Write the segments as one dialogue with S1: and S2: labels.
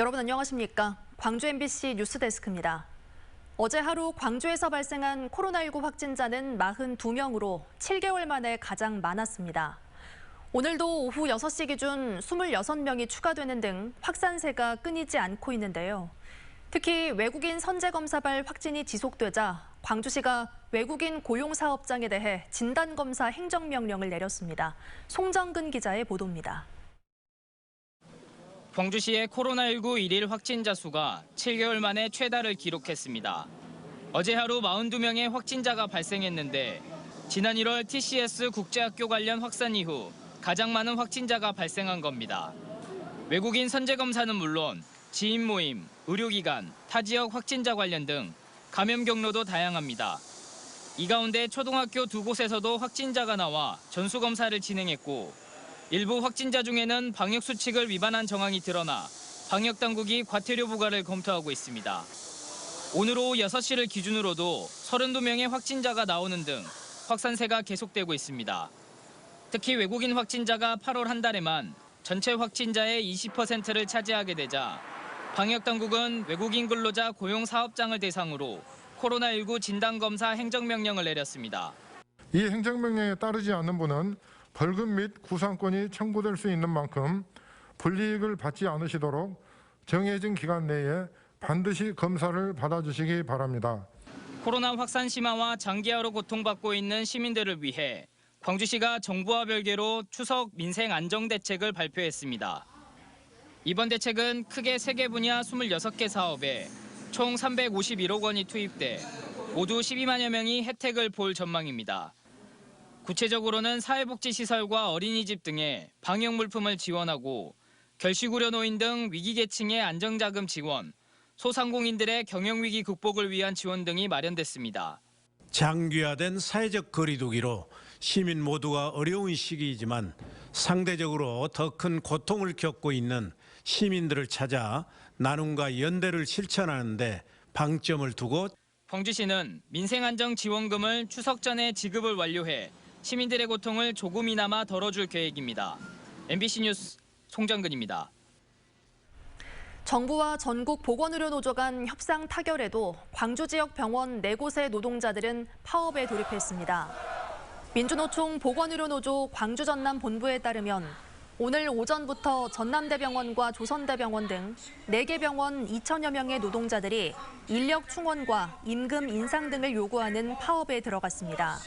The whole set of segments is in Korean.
S1: 여러분 안녕하십니까? 광주 MBC 뉴스데스크입니다. 어제 하루 광주에서 발생한 코로나19 확진자는 42명으로 7개월 만에 가장 많았습니다. 오늘도 오후 6시 기준 26명이 추가되는 등 확산세가 끊이지 않고 있는데요. 특히 외국인 선제검사발 확진이 지속되자 광주시가 외국인 고용사업장에 대해 진단검사 행정명령을 내렸습니다. 송정근 기자의 보도입니다.
S2: 광주시의 코로나19 일일 확진자 수가 7개월 만에 최다를 기록했습니다. 어제 하루 42명의 확진자가 발생했는데 지난 1월 TCS 국제학교 관련 확산 이후 가장 많은 확진자가 발생한 겁니다. 외국인 선제검사는 물론 지인 모임, 의료기관, 타 지역 확진자 관련 등 감염 경로도 다양합니다. 이 가운데 초등학교 2곳에서도 확진자가 나와 전수검사를 진행했고 일부 확진자 중에는 방역수칙을 위반한 정황이 드러나 방역당국이 과태료 부과를 검토하고 있습니다. 오늘 오후 6시를 기준으로도 32명의 확진자가 나오는 등 확산세가 계속되고 있습니다. 특히 외국인 확진자가 8월 한 달에만 전체 확진자의 20%를 차지하게 되자 방역당국은 외국인 근로자 고용사업장을 대상으로 코로나19 진단검사 행정명령을 내렸습니다.
S3: 이 행정명령에 따르지 않는 분은 벌금 및 구상권이 청구될 수 있는 만큼 불이익을 받지 않으시도록 정해진 기간 내에 반드시 검사를 받아주시기 바랍니다.
S2: 코로나 확산 심화와 장기화로 고통받고 있는 시민들을 위해 광주시가 정부와 별개로 추석 민생 안정 대책을 발표했습니다. 이번 대책은 크게 3개 분야 26개 사업에 총 351억 원이 투입돼 모두 12만여 명이 혜택을 볼 전망입니다. 구체적으로는 사회복지시설과 어린이집 등에 방역물품을 지원하고 결식우려 노인 등 위기계층의 안정자금 지원, 소상공인들의 경영위기 극복을 위한 지원 등이 마련됐습니다.
S4: 장기화된 사회적 거리두기로 시민 모두가 어려운 시기이지만 상대적으로 더 큰 고통을 겪고 있는 시민들을 찾아 나눔과 연대를 실천하는 데 방점을 두고
S2: 광주시는 민생안정지원금을 추석 전에 지급을 완료해 시민들의 고통을 조금이나마 덜어줄 계획입니다. MBC 뉴스 송정근입니다.
S1: 정부와 전국 보건의료노조 간 협상 타결에도 광주 지역 병원 4곳의 노동자들은 파업에 돌입했습니다. 민주노총 보건의료노조 광주 전남 본부에 따르면 오늘 오전부터 전남대병원과 조선대병원 등 4개 병원 2천여 명의 노동자들이 인력 충원과 임금 인상 등을 요구하는 파업에 들어갔습니다.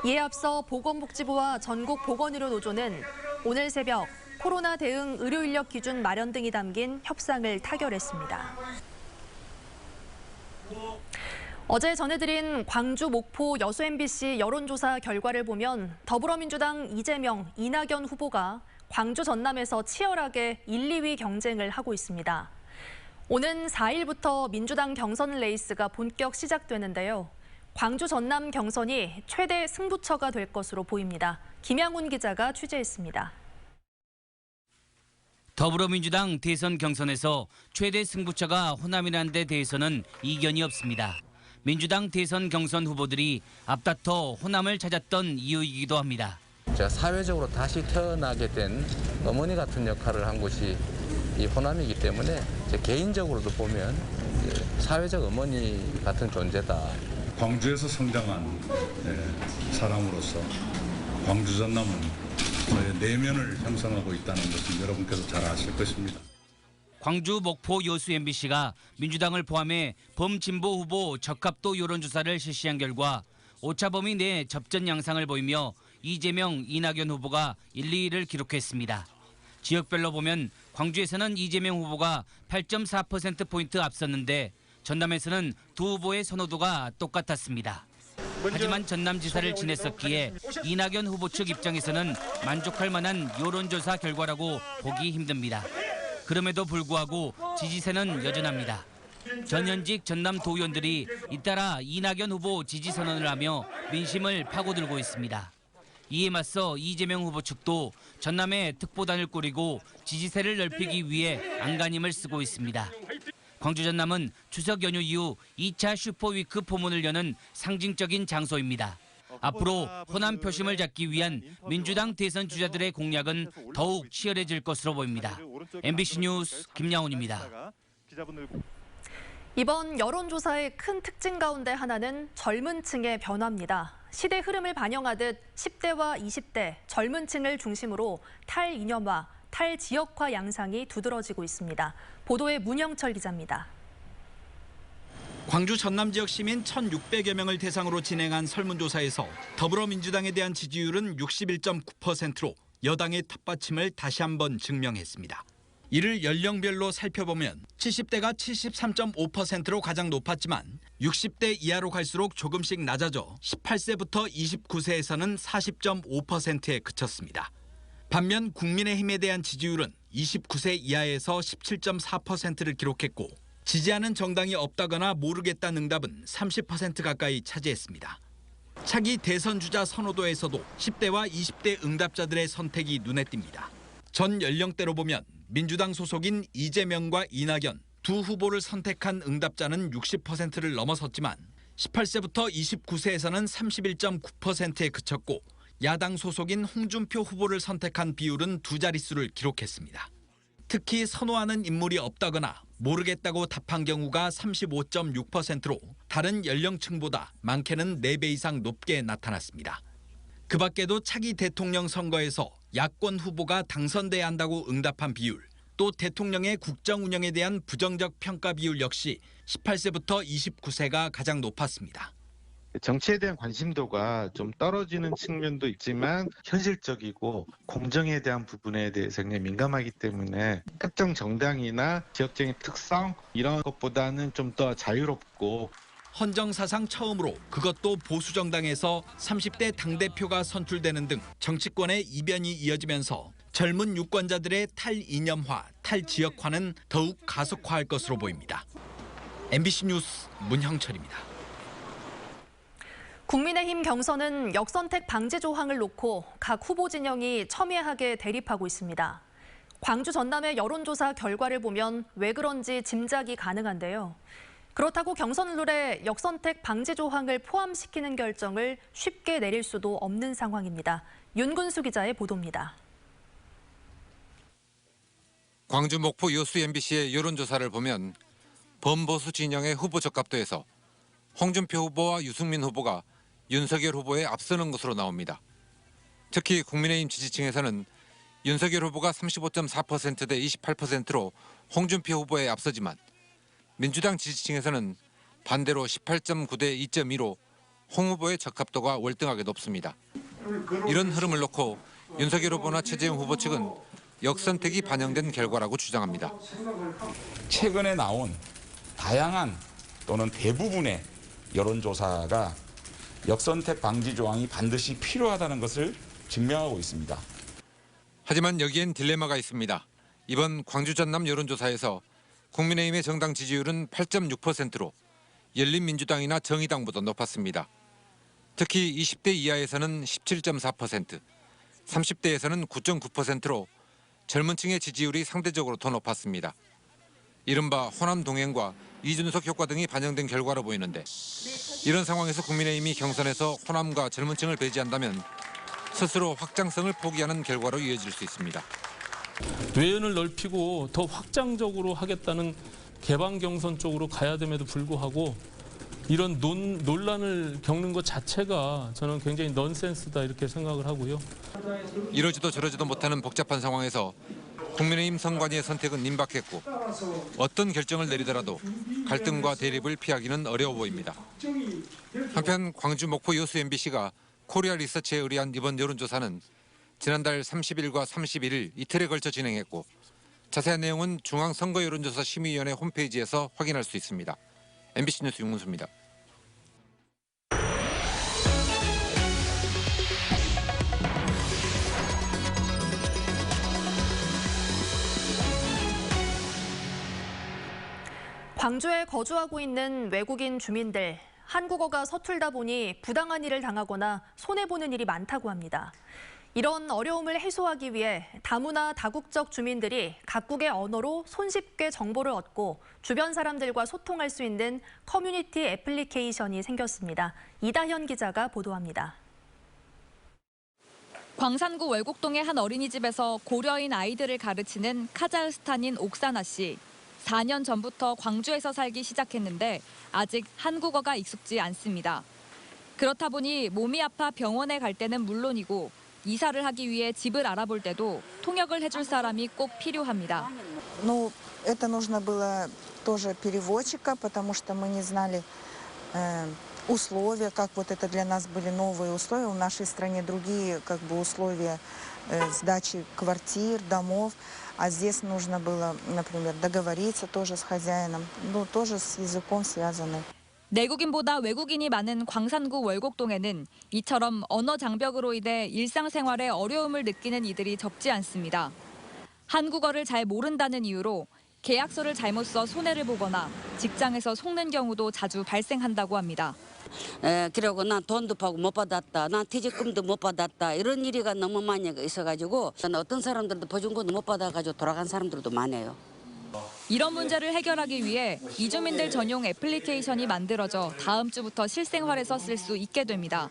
S1: 이에 앞서 보건복지부와 전국 보건의료노조는 오늘 새벽 코로나 대응 의료인력 기준 마련 등이 담긴 협상을 타결했습니다. 어제 전해드린 광주, 목포, 여수 MBC 여론조사 결과를 보면 더불어민주당 이재명, 이낙연 후보가 광주 전남에서 치열하게 1, 2위 경쟁을 하고 있습니다. 오는 4일부터 민주당 경선 레이스가 본격 시작되는데요. 광주 전남 경선이 최대 승부처가 될 것으로 보입니다. 김양훈 기자가 취재했습니다.
S5: 더불어민주당 대선 경선에서 최대 승부처가 호남이라는 데 대해서는 이견이 없습니다. 민주당 대선 경선 후보들이 앞다퉈 호남을 찾았던 이유이기도 합니다.
S6: 제가 사회적으로 다시 태어나게 된 어머니 같은 역할을 한 곳이 이 호남이기 때문에 제 개인적으로도 보면 사회적 어머니 같은 존재다.
S7: 광주에서 성장한 사람으로서 광주 전남은 저의 내면을 형성하고 있다는 것은 여러분께서 잘 아실 것입니다.
S5: 광주, 목포, 여수 MBC가 민주당을 포함해 범진보 후보 적합도 여론조사를 실시한 결과 오차 범위 내 접전 양상을 보이며 이재명, 이낙연 후보가 1, 2위를 기록했습니다. 지역별로 보면 광주에서는 이재명 후보가 8.4%포인트 앞섰는데 전남에서는 두 후보의 선호도가 똑같았습니다. 하지만 전남지사를 지냈었기에 이낙연 후보 측 입장에서는 만족할 만한 여론조사 결과라고 보기 힘듭니다. 그럼에도 불구하고 지지세는 여전합니다. 전현직 전남도의원들이 잇따라 이낙연 후보 지지 선언을 하며 민심을 파고들고 있습니다. 이에 맞서 이재명 후보 측도 전남에 특보단을 꾸리고 지지세를 넓히기 위해 안간힘을 쓰고 있습니다. 광주 전남은 추석 연휴 이후 2차 슈퍼위크 포문을 여는 상징적인 장소입니다. 앞으로 호남 표심을 잡기 위한 민주당 대선 주자들의 공략은 더욱 치열해질 것으로 보입니다. MBC 뉴스 김양훈입니다.
S1: 이번 여론조사의 큰 특징 가운데 하나는 젊은 층의 변화입니다. 시대 흐름을 반영하듯 10대와 20대 젊은 층을 중심으로 탈이념화, 탈지역화 양상이 두드러지고 있습니다. 보도에 문영철 기자입니다.
S8: 광주 전남 지역 시민 1,600여 명을 대상으로 진행한 설문조사에서 더불어민주당에 대한 지지율은 61.9%로 여당의 탑받침을 다시 한번 증명했습니다. 이를 연령별로 살펴보면 70대가 73.5%로 가장 높았지만 60대 이하로 갈수록 조금씩 낮아져 18세부터 29세에서는 40.5%에 그쳤습니다. 반면 국민의힘에 대한 지지율은 29세 이하에서 17.4%를 기록했고 지지하는 정당이 없다거나 모르겠다는 응답은 30% 가까이 차지했습니다. 차기 대선 주자 선호도에서도 10대와 20대 응답자들의 선택이 눈에 띕니다. 전 연령대로 보면 민주당 소속인 이재명과 이낙연 두 후보를 선택한 응답자는 60%를 넘어섰지만 18세부터 29세에서는 31.9%에 그쳤고 야당 소속인 홍준표 후보를 선택한 비율은 두 자릿수를 기록했습니다. 특히 선호하는 인물이 없다거나 모르겠다고 답한 경우가 35.6%로 다른 연령층보다 많게는 4배 이상 높게 나타났습니다. 그 밖에도 차기 대통령 선거에서 야권 후보가 당선돼야 한다고 응답한 비율, 또 대통령의 국정 운영에 대한 부정적 평가 비율 역시 18세부터 29세가 가장 높았습니다.
S9: 정치에 대한 관심도가 좀 떨어지는 측면도 있지만 현실적이고 공정에 대한 부분에 대해서 굉장히 민감하기 때문에 특정 정당이나 지역적인 특성 이런 것보다는 좀 더 자유롭고
S8: 헌정 사상 처음으로 그것도 보수 정당에서 30대 당대표가 선출되는 등 정치권의 이변이 이어지면서 젊은 유권자들의 탈이념화, 탈지역화는 더욱 가속화할 것으로 보입니다. MBC 뉴스 문형철입니다.
S1: 국민의힘 경선은 역선택 방지 조항을 놓고 각 후보 진영이 첨예하게 대립하고 있습니다. 광주 전남의 여론조사 결과를 보면 왜 그런지 짐작이 가능한데요. 그렇다고 경선 룰에 역선택 방지 조항을 포함시키는 결정을 쉽게 내릴 수도 없는 상황입니다. 윤근수 기자의 보도입니다.
S10: 광주 목포 여수 MBC의 여론조사를 보면 범보수 진영의 후보 적합도에서 홍준표 후보와 유승민 후보가 윤석열 후보에 앞서는 것으로 나옵니다. 특히 국민의힘 지지층에서는 윤석열 후보가 35.4% 대 28%로 홍준표 후보에 앞서지만 민주당 지지층에서는 반대로 18.9 대 2.2로 홍 후보의 적합도가 월등하게 높습니다. 이런 흐름을 놓고 윤석열 후보나 최재형 후보 측은 역선택이 반영된 결과라고 주장합니다.
S11: 최근에 나온 다양한 또는 대부분의 여론조사가 역선택 방지 조항이 반드시 필요하다는 것을 증명하고 있습니다.
S10: 하지만 여기엔 딜레마가 있습니다. 이번 광주 전남 여론조사에서 국민의힘의 정당 지지율은 8.6%로 열린민주당이나 정의당보다 높았습니다. 특히 20대 이하에서는 17.4%, 30대에서는 9.9%로 젊은 층의 지지율이 상대적으로 더 높았습니다. 이른바 호남 동행과 이준석 효과 등이 반영된 결과로 보이는데 이런 상황에서 국민의힘이 경선에서 호남과 젊은 층을 배제한다면 스스로 확장성을 포기하는 결과로 이어질 수 있습니다.
S12: 외연을 넓히고 더 확장적으로 하겠다는 개방 경선 쪽으로 가야 됨에도 불구하고 이런 논란을 겪는 것 자체가 저는 굉장히 넌센스다 이렇게 생각을 하고요.
S10: 이러지도 저러지도 못하는 복잡한 상황에서 국민의힘 선관위의 선택은 임박했고 어떤 결정을 내리더라도 갈등과 대립을 피하기는 어려워 보입니다. 한편 광주 목포 여수 MBC가 코리아 리서치에 의뢰한 이번 여론조사는 지난달 30일과 31일 이틀에 걸쳐 진행했고 자세한 내용은 중앙선거여론조사 심의위원회 홈페이지에서 확인할 수 있습니다. MBC 뉴스 윤문수입니다.
S1: 광주에 거주하고 있는 외국인 주민들, 한국어가 서툴다 보니 부당한 일을 당하거나 손해보는 일이 많다고 합니다. 이런 어려움을 해소하기 위해 다문화 다국적 주민들이 각국의 언어로 손쉽게 정보를 얻고 주변 사람들과 소통할 수 있는 커뮤니티 애플리케이션이 생겼습니다. 이다현 기자가 보도합니다.
S13: 광산구 월곡동의 한 어린이집에서 고려인 아이들을 가르치는 카자흐스탄인 옥사나 씨. 4년 전부터 광주에서 살기 시작했는데 아직 한국어가 익숙지 않습니다. 그렇다 보니 몸이 아파 병원에 갈 때는 물론이고 이사를 하기 위해 집을 알아볼 때도 통역을 해줄 사람이 꼭 필요합니다.
S14: Ну, это нужно было тоже переводчика, потому что мы не знали условия, как вот это для нас были новые условия. В нашей стране другие как бы условия сдачи квартир, домов. А здесь нужно было, например, договориться тоже с хозяином, ну, тоже с языком связаны.
S13: 내국인보다 외국인이 많은 광산구 월곡동에는 이처럼 언어 장벽으로 인해 일상생활에 어려움을 느끼는 이들이 적지 않습니다. 한국어를 잘 모른다는 이유로 계약서를 잘못 써 손해를 보거나 직장에서 속는 경우도 자주 발생한다고 합니다.
S15: 그러고 난 돈도 못 받았다, 난 퇴직금도 못 받았다 이런 일이가 너무 많이 있어가지고 어떤 사람들도 보증금도 못 받아가지고 돌아간 사람들도 많아요.
S13: 이런 문제를 해결하기 위해 이주민들 전용 애플리케이션이 만들어져 다음 주부터 실생활에서 쓸 수 있게 됩니다.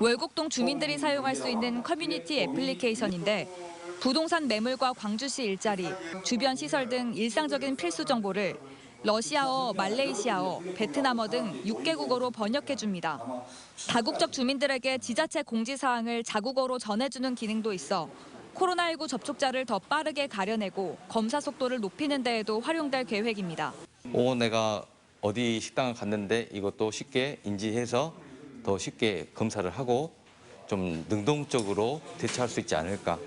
S13: 월곡동 주민들이 사용할 수 있는 커뮤니티 애플리케이션인데 부동산 매물과 광주시 일자리, 주변 시설 등 일상적인 필수 정보를 러시아어, 말레이시아어, 베트남어 등 6개국어로 번역해줍니다. 다국적 주민들에게 지자체 공지사항을 자국어로 전해주는 기능도 있어 코로나19 접촉자를 더 빠르게 가려내고 검사 속도를 높이는 데에도 활용될 계획입니다.
S16: 내가 어디 식당을 갔는데 이것도 쉽게 인지해서 더 쉽게 검사를 하고 좀 능동적으로 대처할 수 있지 않을까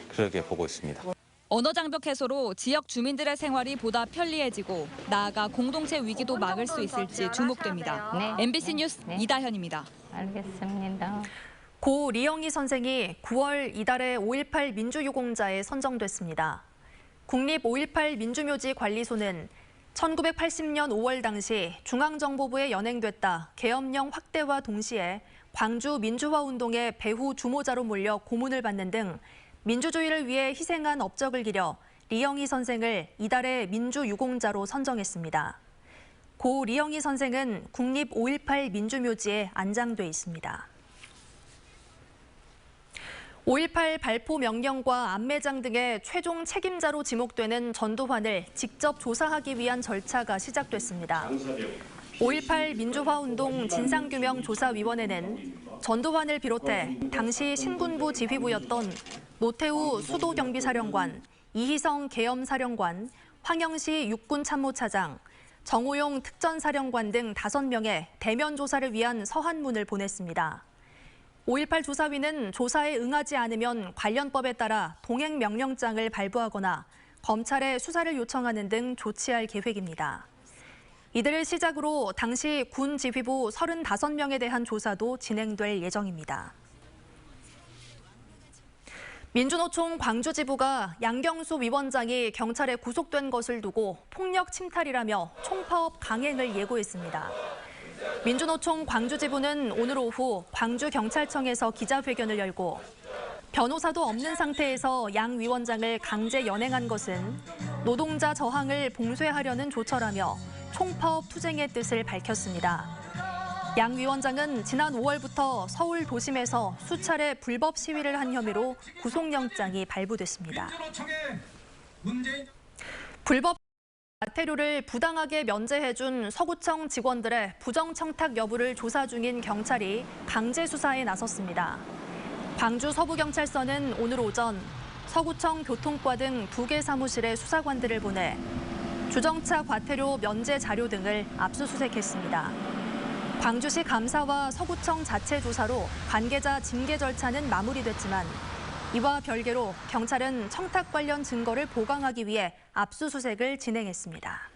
S16: 그렇게 보고 있습니다.
S13: 언어 장벽 해소로 지역 주민들의 생활이 보다 편리해지고 나아가 공동체 위기도 막을 수 있을지 주목됩니다. MBC 뉴스 이다현입니다.
S17: 알겠습니다.
S1: 고 리영희 선생이 9월 이달의 5.18 민주유공자에 선정됐습니다. 국립 5.18 민주묘지 관리소는 1980년 5월 당시 중앙정보부에 연행됐다 계엄령 확대와 동시에 광주 민주화운동의 배후 주모자로 몰려 고문을 받는 등 민주주의를 위해 희생한 업적을 기려 리영희 선생을 이달의 민주유공자로 선정했습니다. 고 리영희 선생은 국립 5.18 민주묘지에 안장돼 있습니다. 5.18 발포 명령과 안매장 등의 최종 책임자로 지목되는 전두환을 직접 조사하기 위한 절차가 시작됐습니다. 5.18 민주화운동 진상규명조사위원회는 전두환을 비롯해 당시 신군부 지휘부였던 노태우 수도경비사령관, 이희성 계엄사령관, 황영시 육군참모차장, 정호용 특전사령관 등 5명의 대면 조사를 위한 서한문을 보냈습니다. 5.18 조사위는 조사에 응하지 않으면 관련법에 따라 동행명령장을 발부하거나 검찰에 수사를 요청하는 등 조치할 계획입니다. 이들을 시작으로 당시 군 지휘부 35명에 대한 조사도 진행될 예정입니다. 민주노총 광주지부가 양경수 위원장이 경찰에 구속된 것을 두고 폭력 침탈이라며 총파업 강행을 예고했습니다. 민주노총 광주지부는 오늘 오후 광주경찰청에서 기자회견을 열고 변호사도 없는 상태에서 양 위원장을 강제 연행한 것은 노동자 저항을 봉쇄하려는 조처라며 총파업 투쟁의 뜻을 밝혔습니다. 양 위원장은 지난 5월부터 서울 도심에서 수차례 불법 시위를 한 혐의로 구속영장이 발부됐습니다. 불법 과태료를 부당하게 면제해준 서구청 직원들의 부정청탁 여부를 조사 중인 경찰이 강제 수사에 나섰습니다. 광주 서부경찰서는 오늘 오전 서구청 교통과 등 2개 사무실에 수사관들을 보내 주정차 과태료 면제 자료 등을 압수수색했습니다. 광주시 감사와 서구청 자체 조사로 관계자 징계 절차는 마무리됐지만 이와 별개로 경찰은 청탁 관련 증거를 보강하기 위해 압수수색을 진행했습니다.